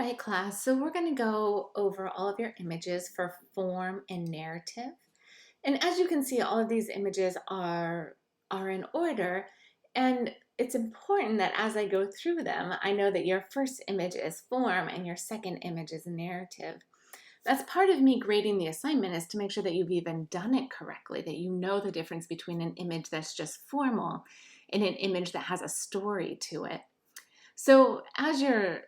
right, class. So we're going to go over all of your images for form and narrative. And as you can see, all of these images are in order. And it's important that as I go through them, I know that your first image is form and your second image is narrative. That's part of me grading the assignment, is to make sure that you've even done it correctly, that you know the difference between an image that's just formal and an image that has a story to it. So as you're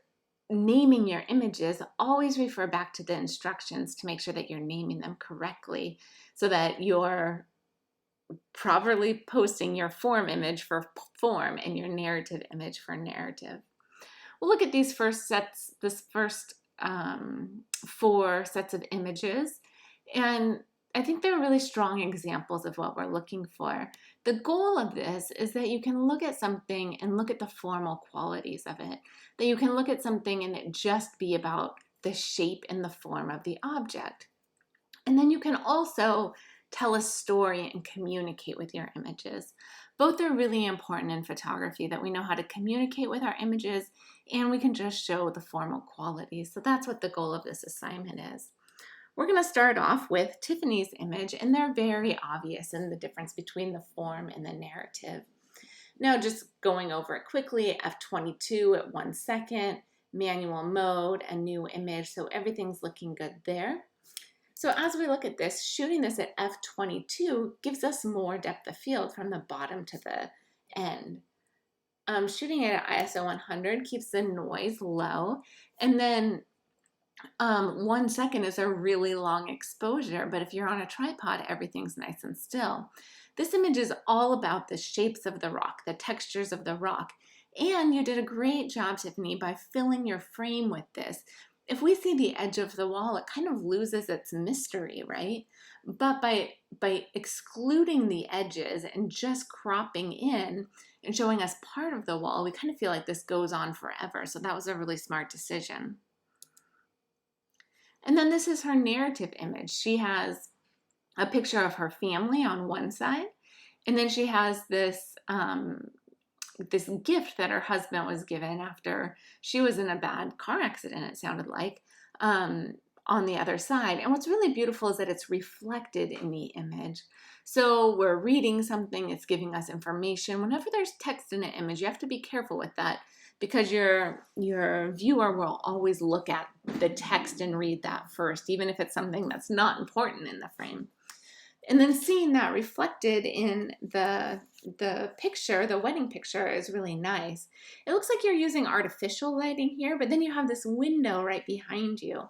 naming your images, always refer back to the instructions to make sure that you're naming them correctly so that you're properly posting your form image for form and your narrative image for narrative. We'll look at these first four sets of images, and I think they're really strong examples of what we're looking for. The goal of this is that you can look at something and look at the formal qualities of it, that you can look at something and it just be about the shape and the form of the object. And then you can also tell a story and communicate with your images. Both are really important in photography, that we know how to communicate with our images and we can just show the formal qualities. So that's what the goal of this assignment is. We're going to start off with Tiffany's image, and they're very obvious in the difference between the form and the narrative. Now, just going over it quickly, F22 at 1 second, manual mode, a new image, so everything's looking good there. So as we look at this, shooting this at F22 gives us more depth of field from the bottom to the end. Shooting it at ISO 100 keeps the noise low, and then 1 second is a really long exposure, but if you're on a tripod, everything's nice and still. This image is all about the shapes of the rock, the textures of the rock, and you did a great job, Tiffany, by filling your frame with this. If we see the edge of the wall, it kind of loses its mystery, right? But by excluding the edges and just cropping in and showing us part of the wall, we kind of feel like this goes on forever. So that was a really smart decision. And then this is her narrative image. She has a picture of her family on one side, and then she has this this gift that her husband was given after she was in a bad car accident, it sounded like, on the other side. And what's really beautiful is that it's reflected in the image. So we're reading something, it's giving us information. Whenever there's text in an image, you have to be careful with that, because your viewer will always look at the text and read that first, even if it's something that's not important in the frame. And then seeing that reflected in the picture, the wedding picture, is really nice. It looks like you're using artificial lighting here, but then you have this window right behind you.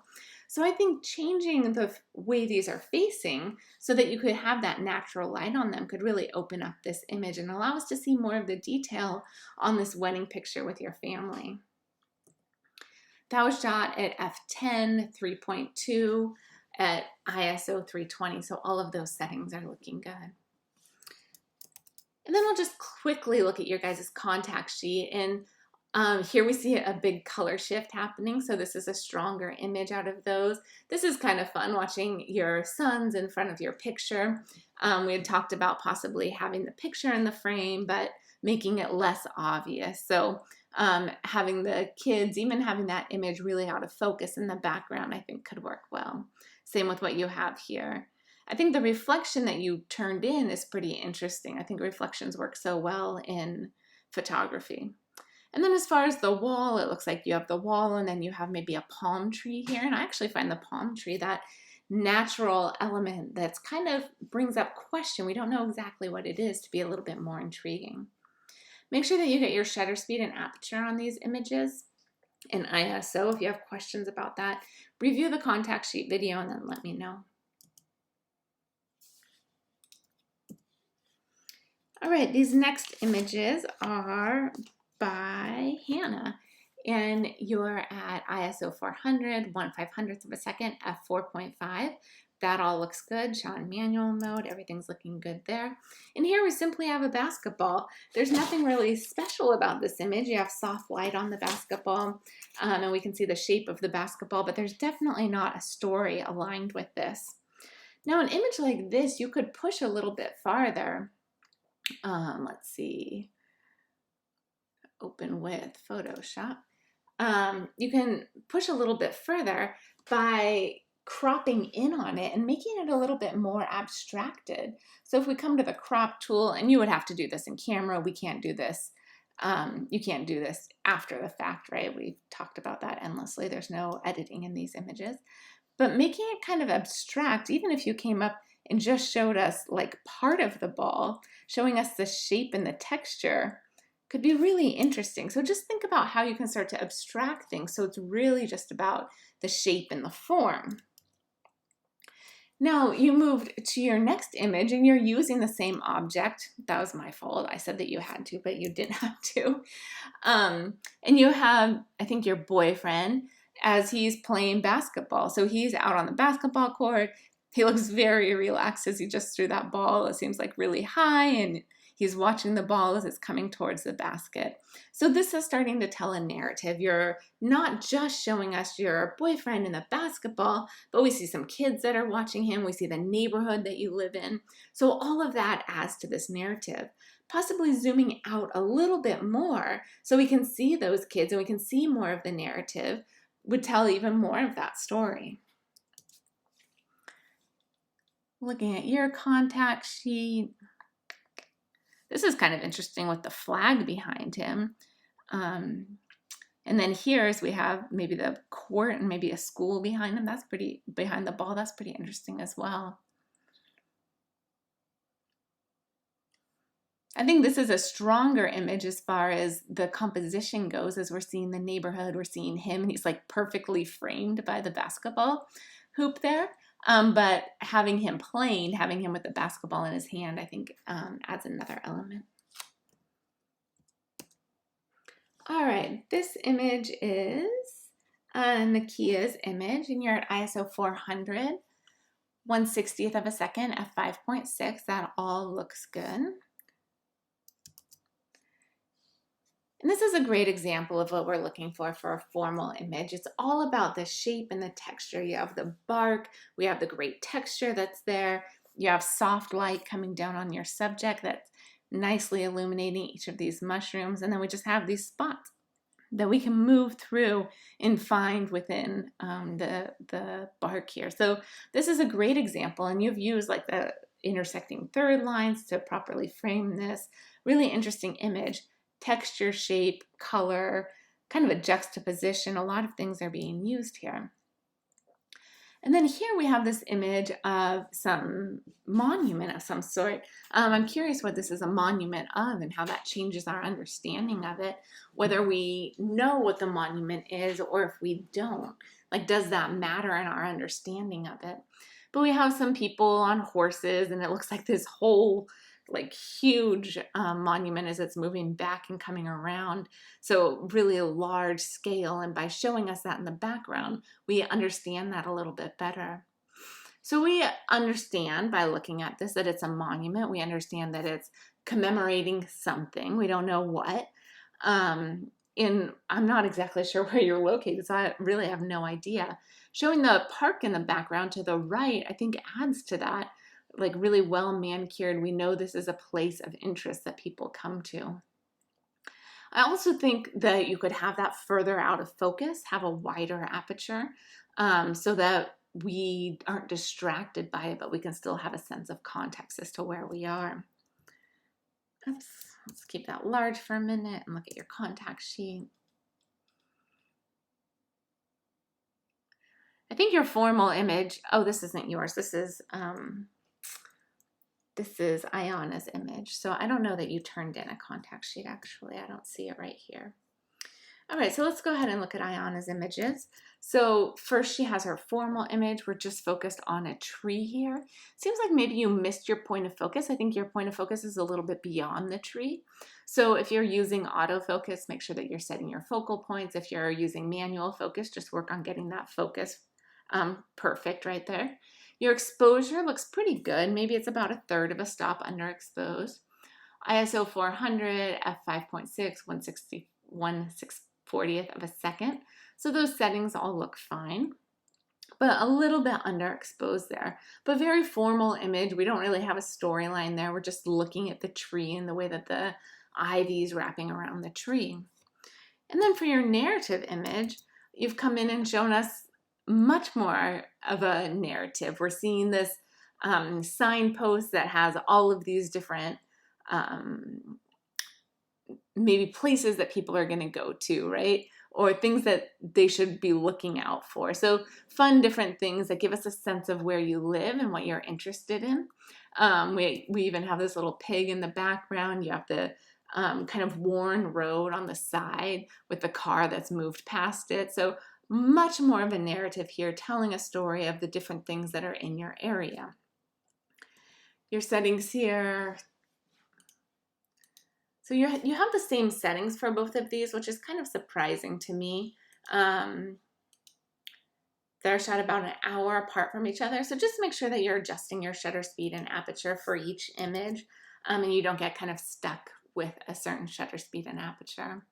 So I think changing the way these are facing so that you could have that natural light on them could really open up this image and allow us to see more of the detail on this wedding picture with your family. That was shot at f10, 3.2, at ISO 320, so all of those settings are looking good. And then we'll just quickly look at your guys' contact sheet, and here we see a big color shift happening, so this is a stronger image out of those. This is kind of fun, watching your sons in front of your picture. We had talked about possibly having the picture in the frame, but making it less obvious. So having the kids, even having that image really out of focus in the background, I think could work well. Same with what you have here. I think the reflection that you turned in is pretty interesting. I think reflections work so well in photography. And then as far as the wall, it looks like you have the wall and then you have maybe a palm tree here. And I actually find the palm tree, that natural element that's kind of brings up question, we don't know exactly what it is, to be a little bit more intriguing. Make sure that you get your shutter speed and aperture on these images in ISO. If you have questions about that, review the contact sheet video and then let me know. All right, these next images are by Hannah, and you're at ISO 400, 1/500th of a second, f4.5. That all looks good. Shot in manual mode, everything's looking good there. And here we simply have a basketball. There's nothing really special about this image. You have soft light on the basketball, and we can see the shape of the basketball, but there's definitely not a story aligned with this. Now, an image like this, you could push a little bit farther. Let's see. Open with Photoshop. you can push a little bit further by cropping in on it and making it a little bit more abstracted. So if we come to the crop tool, and you would have to do this in camera, we can't do this. You can't do this after the fact, right? We've talked about that endlessly. There's no editing in these images. But making it kind of abstract, even if you came up and just showed us like part of the ball, showing us the shape and the texture, could be really interesting. So just think about how you can start to abstract things so it's really just about the shape and the form. Now you moved to your next image and you're using the same object. That was my fault. I said that you had to, but you didn't have to. And you have, I think, your boyfriend as he's playing basketball. So he's out on the basketball court. He looks very relaxed as he just threw that ball. It seems like really high, and he's watching the ball as it's coming towards the basket. So this is starting to tell a narrative. You're not just showing us your boyfriend in the basketball, but we see some kids that are watching him. We see the neighborhood that you live in. So all of that adds to this narrative. Possibly zooming out a little bit more so we can see those kids and we can see more of the narrative would tell even more of that story. Looking at your contact sheet. This is kind of interesting with the flag behind him. And then here as we have maybe the court and maybe a school behind him. That's pretty, behind the ball, that's pretty interesting as well. I think this is a stronger image as far as the composition goes, as we're seeing the neighborhood, we're seeing him, and he's like perfectly framed by the basketball hoop there. But having him playing, having him with the basketball in his hand, I think adds another element. All right, this image is Nakia's image, and you're at ISO 400, 1/60th of a second at 5.6. That all looks good. And this is a great example of what we're looking for a formal image. It's all about the shape and the texture. You have the bark, we have the great texture that's there. You have soft light coming down on your subject that's nicely illuminating each of these mushrooms. And then we just have these spots that we can move through and find within the bark here. So this is a great example, and you've used like the intersecting third lines to properly frame this really interesting image. Texture, shape, color, kind of a juxtaposition. A lot of things are being used here. And then here we have this image of some monument of some sort. I'm curious what this is a monument of and how that changes our understanding of it, whether we know what the monument is or if we don't. Like, does that matter in our understanding of it? But we have some people on horses, and it looks like this whole like huge monument as it's moving back and coming around. So really a large scale, and by showing us that in the background, we understand that a little bit better. So we understand by looking at this that it's a monument. We understand that it's commemorating something. We don't know what. And I'm not exactly sure where you're located, so I really have no idea. Showing the park in the background to the right, I think adds to that. Like really well manicured. We know this is a place of interest that people come to. I also think that you could have that further out of focus, have a wider aperture, so that we aren't distracted by it, but we can still have a sense of context as to where we are. Oops, let's keep that large for a minute and look at your contact sheet. I think your formal image, oh, this isn't yours. This is Ayana's image. So I don't know that you turned in a contact sheet, actually. I don't see it right here. All right, so let's go ahead and look at Ayana's images. So first she has her formal image. We're just focused on a tree here. Seems like maybe you missed your point of focus. I think your point of focus is a little bit beyond the tree. So if you're using autofocus, make sure that you're setting your focal points. If you're using manual focus, just work on getting that focus perfect right there. Your exposure looks pretty good. Maybe it's about 1/3 of a stop underexposed. ISO 400, f5.6, 1/640th of a second. So those settings all look fine, but a little bit underexposed there. But very formal image. We don't really have a storyline there. We're just looking at the tree and the way that the ivy is wrapping around the tree. And then for your narrative image, you've come in and shown us much more of a narrative. We're seeing this signpost that has all of these different maybe places that people are going to go to, right? Or things that they should be looking out for. So fun, different things that give us a sense of where you live and what you're interested in. We even have this little pig in the background. You have the kind of worn road on the side with the car that's moved past it. So much more of a narrative here, telling a story of the different things that are in your area. Your settings here. So you have the same settings for both of these, which is kind of surprising to me. They're shot about an hour apart from each other. So just make sure that you're adjusting your shutter speed and aperture for each image, and you don't get kind of stuck with a certain shutter speed and aperture.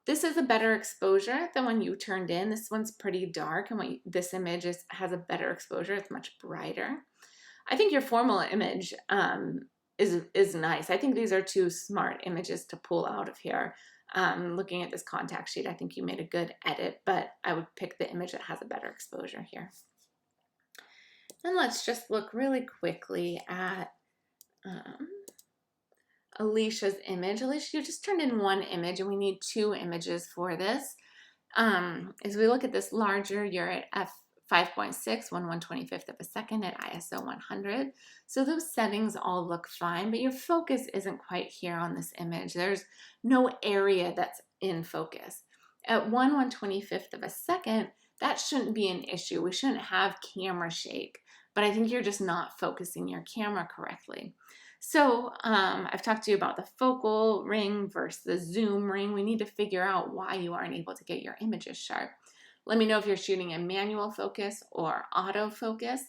This is a better exposure than when you turned in. This one's pretty dark, and this image has a better exposure. It's much brighter. I think your formal image is nice. I think these are two smart images to pull out of here. Looking at this contact sheet, I think you made a good edit, but I would pick the image that has a better exposure here. And let's just look really quickly at Alicia's image. Alicia, you just turned in one image, and we need two images for this. As we look at this larger, you're at f5.6, 1/125th of a second at ISO 100. So those settings all look fine, but your focus isn't quite here on this image. There's no area that's in focus. At 1/125th of a second, that shouldn't be an issue. We shouldn't have camera shake, but I think you're just not focusing your camera correctly. So I've talked to you about the focal ring versus the zoom ring. We need to figure out why you aren't able to get your images sharp. Let me know if you're shooting in manual focus or autofocus,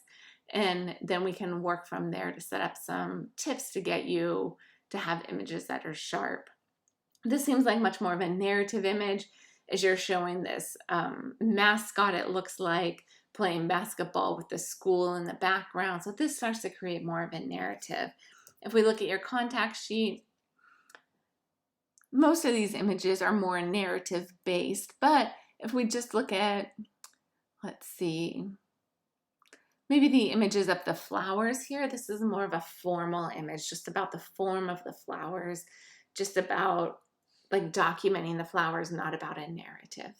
and then we can work from there to set up some tips to get you to have images that are sharp. This seems like much more of a narrative image as you're showing this mascot, it looks like, playing basketball with the school in the background. So this starts to create more of a narrative. If we look at your contact sheet, most of these images are more narrative based, but if we just look at, let's see, maybe the images of the flowers here, this is more of a formal image, just about the form of the flowers, just about like documenting the flowers, not about a narrative.